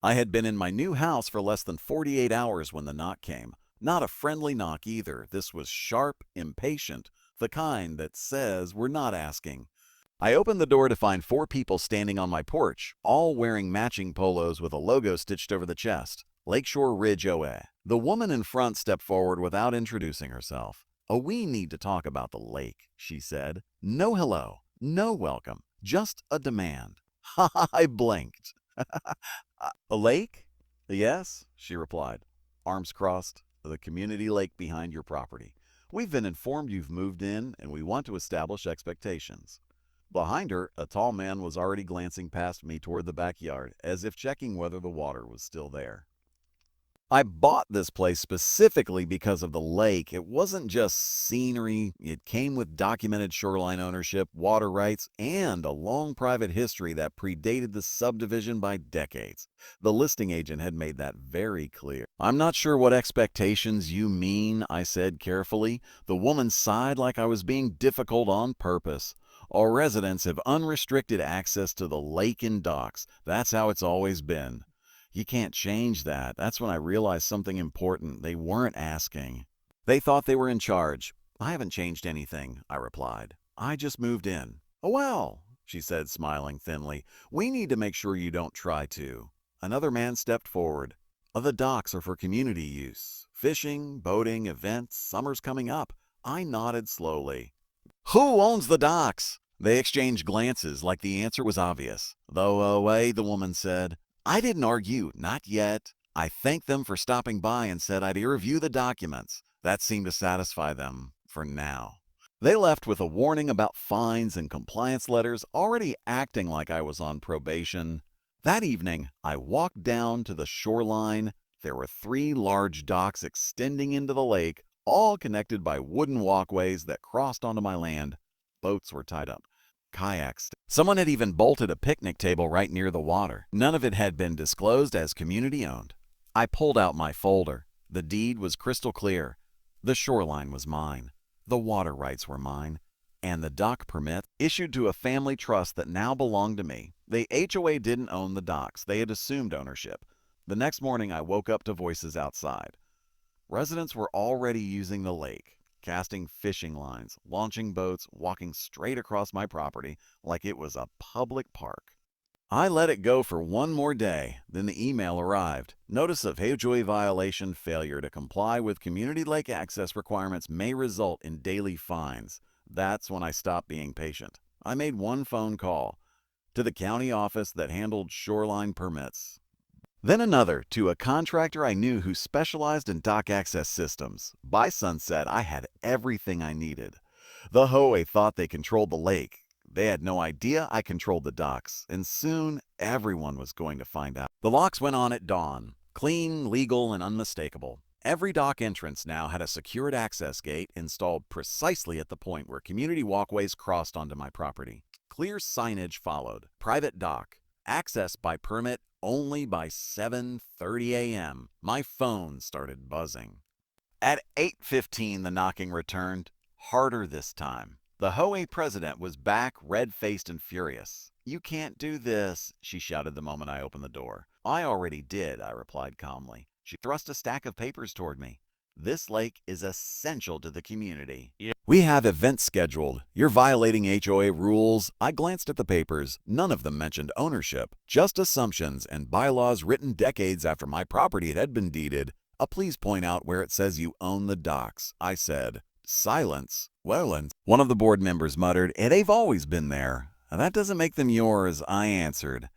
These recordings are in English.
I had been in my new house for less than 48 hours when the knock came. Not a friendly knock either. This was sharp, impatient, the kind that says we're not asking. I opened the door to find four people standing on my porch, all wearing matching polos with a logo stitched over the chest. Lakeshore Ridge OA. The woman in front stepped forward without introducing herself. "Oh, we need to talk about the lake," she said. "No hello, no welcome, just a demand." Ha ha, I blinked. "A lake?" "Yes," she replied, arms crossed. "The community lake behind your property. We've been informed you've moved in, and we want to establish expectations." Behind her, a tall man was already glancing past me toward the backyard, as if checking whether the water was still there. I bought this place specifically because of the lake. It wasn't just scenery. It came with documented shoreline ownership, water rights, and a long private history that predated the subdivision by decades. The listing agent had made that very clear. "I'm not sure what expectations you mean," I said carefully. The woman sighed like I was being difficult on purpose. "Our residents have unrestricted access to the lake and docks. That's how it's always been." "You can't change that." That's when I realized something important. They weren't asking. They thought they were in charge. "I haven't changed anything," I replied. "I just moved in." "Oh, well," she said, smiling thinly, "we need to make sure you don't try to." Another man stepped forward. "The docks are for community use. Fishing, boating, events, summer's coming up." I nodded slowly. "Who owns the docks?" They exchanged glances like the answer was obvious. "The OA," the woman said. I didn't argue, not yet. I thanked them for stopping by and said I'd review the documents. That seemed to satisfy them, for now. They left with a warning about fines and compliance letters, already acting like I was on probation. That evening, I walked down to the shoreline. There were 3 large docks extending into the lake, all connected by wooden walkways that crossed onto my land. Boats were tied up. Kayaks. Someone had even bolted a picnic table right near the water. None of it had been disclosed as community owned. I pulled out my folder. The deed was crystal clear. The shoreline was mine. The water rights were mine. And the dock permit, issued to a family trust that now belonged to me. The HOA didn't own the docks. They had assumed ownership. The next morning, I woke up to voices outside. Residents were already using the lake, casting fishing lines, launching boats, walking straight across my property like it was a public park. I let it go for one more day, then the email arrived. Notice of HOA violation: failure to comply with community lake access requirements may result in daily fines. That's when I stopped being patient. I made one phone call to the county office that handled shoreline permits. Then another to a contractor I knew who specialized in dock access systems. By sunset, I had everything I needed. The HOA thought they controlled the lake. They had no idea I controlled the docks, and soon everyone was going to find out. The locks went on at dawn, clean, legal, and unmistakable. Every dock entrance now had a secured access gate installed precisely at the point where community walkways crossed onto my property. Clear signage followed. Private dock. Access by permit only by 7:30 a.m. My phone started buzzing. At 8:15, the knocking returned, harder this time. The HOA president was back, red-faced and furious. "You can't do this," she shouted the moment I opened the door. "I already did," I replied calmly. She thrust a stack of papers toward me. "This lake is essential to the community. We have events scheduled. You're violating HOA rules." I glanced at the papers. None of them mentioned ownership, just assumptions and bylaws written decades after my property had been deeded. "Please point out where it says you own the docks," I said. Silence. "Well, and," one of the board members muttered, "they've always been there." "That doesn't make them yours," I answered.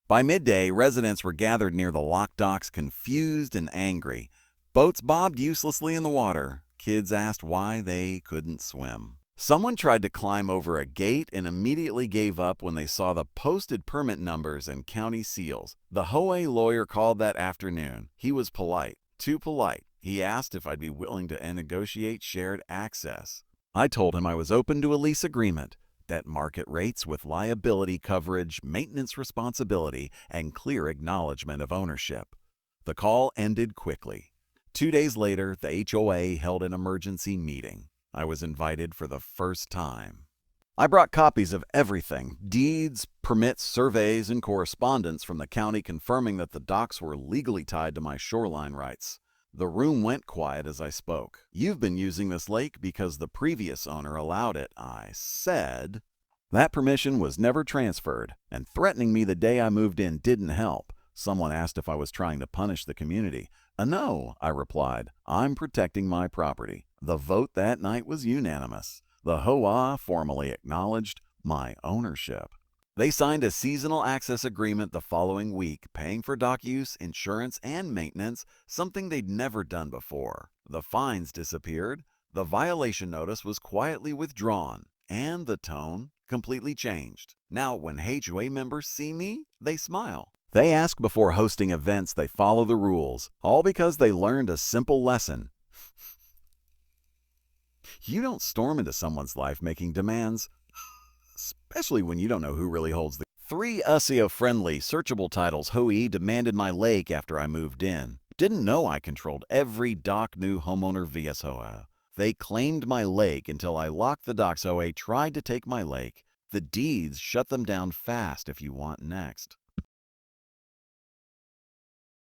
By midday, residents were gathered near the locked docks, confused and angry. Boats bobbed uselessly in the water. Kids asked why they couldn't swim. Someone tried to climb over a gate and immediately gave up when they saw the posted permit numbers and county seals. The HOA lawyer called that afternoon. He was polite, too polite. He asked if I'd be willing to negotiate shared access. I told him I was open to a lease agreement, that market rates with liability coverage, maintenance responsibility, and clear acknowledgement of ownership. The call ended quickly. 2 days later, the HOA held an emergency meeting. I was invited for the first time. I brought copies of everything: deeds, permits, surveys, and correspondence from the county confirming that the docks were legally tied to my shoreline rights. The room went quiet as I spoke. "You've been using this lake because the previous owner allowed it," I said. That permission was never transferred, and threatening me the day I moved in didn't help. Someone asked if I was trying to punish the community. No," I replied. "I'm protecting my property." The vote that night was unanimous. The HOA formally acknowledged my ownership. They signed a seasonal access agreement the following week, paying for dock use, insurance, and maintenance, something they'd never done before. The fines disappeared, the violation notice was quietly withdrawn, and the tone completely changed. Now, when HOA members see me, they smile. They ask before hosting events they follow the rules, all because they learned a simple lesson. You don't storm into someone's life making demands, especially when you don't know who really holds the... 3 SEO-friendly, searchable titles HOA demanded my lake after I moved in. Didn't know I controlled every dock new homeowner via HOA. They claimed my lake until I locked the docks. HOA tried to take my lake. The deeds shut them down fast if you want next.